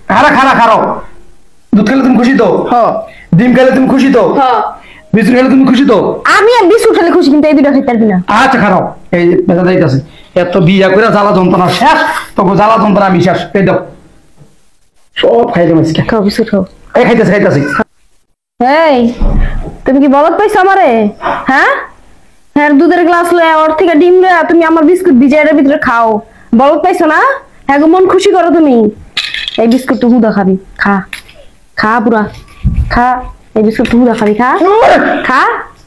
খারা খারা খারো দুধ খেলে তুমি খুশি তো ডিম খেলে তুমি খুশি তো বিস্কুট খেলে তুমি খুশি তো আমি আর বিস্কুট খেলে খুশি কিন্তু এই দুটো খেতে পারবি না আচ্ছা খারাপ এই বেজা যাইতেছে এত বিয়া করে জ্বালা যন্ত্রণা শেষ তোকে জ্বালা যন্ত্রণা আমি শেষ এই দাও সব খাইতে মাসকে খাও বিস্কুট খাও এই খাইতেছে খাইতেছে এই তুমি কি বলত পাইছো আমারে হ্যাঁ হ্যাঁ দুধের গ্লাস লয়ে ওর থেকে ডিম লয়ে তুমি আমার বিস্কুট ভিজাইয়ের ভিতরে খাও বলত পাইছো না হ্যাঁ গো, মন খুশি করো তুমি এই বিস্কুট তুমি খাবি খা খা পুরা খা এই বিস্কুট তুমি খাবি খা খা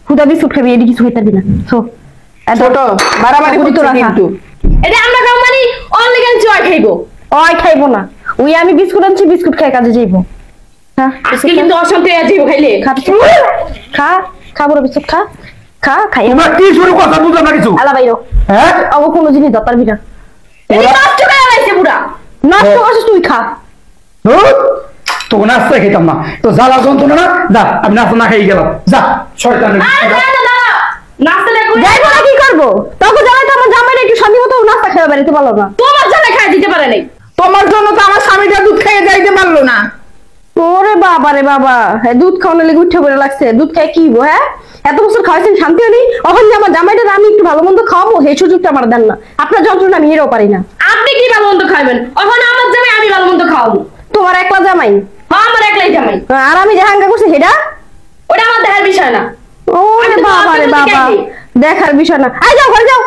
হুদা বিস্কুট খাবি এদিকে কিছু হইতে দিবি না সো ছোট বাড়াবাড়ি করছো কিন্তু এটা আমরা খাও মানে অনলি গান জয় খাইবো ওই খাইবো না ওই আমি বিস্কুট আনছি বিস্কুট খাই কাজে যাইবো হ্যাঁ আজকে কিন্তু অশান্তি হয়ে যাইবো খাইলে খা খা খা পুরো বিস্কুট খা খা খাই তোমরা কি শুরু করছ বুঝলাম না কিছু আলা বাইরো হ্যাঁ অব কোনো জিনিস দরকার বিনা এই নষ্ট করে লাইছে পুরা নষ্ট করছিস তুই খা তো নাস্তা খেতাম না তো জ্বালা যন্ত্রণা না যা আমি নাস্তা না খাই গেলাম যা শয়তান নাস্তা না করে যাইবো না কি করবো তোকে জানাই তো আমার জামাইটা একটু শান্তি মতো নাস্তা খেয়ে বেরোতে পারলো না তোমার জন্য খাই দিতে পারে নাই তোমার জন্য তো আমার স্বামীটা দুধ খেয়ে যাইতে পারলো না। ওরে বাবা রে বাবা হ্যাঁ দুধ খাওয়ানো লেগে উঠে পড়ে লাগছে দুধ খাই কি হইবো হ্যাঁ এত বছর খাওয়াইছেন শান্তি হলি এখন যে আমার জামাইটা আমি একটু ভালো মন্দ খাওয়াবো সেই সুযোগটা আমার দেন না আপনার যন্ত্রণা আমি এরও পারি না আপনি কি ভালো মন্দ খাবেন এখন আমার জামাই আমি ভালো মন্দ খাওয়াবো তোমার একলা জামাই হ্যাঁ আমার একলাই জামাই আর আমি যে হাঙ্গা করছি সেটা ওটা আমার দেখার বিষয় না ওরে আমি তো বাবা রে আপনার বাবা দিকে দেখার বিষয় না আই যাও ঘরে যাও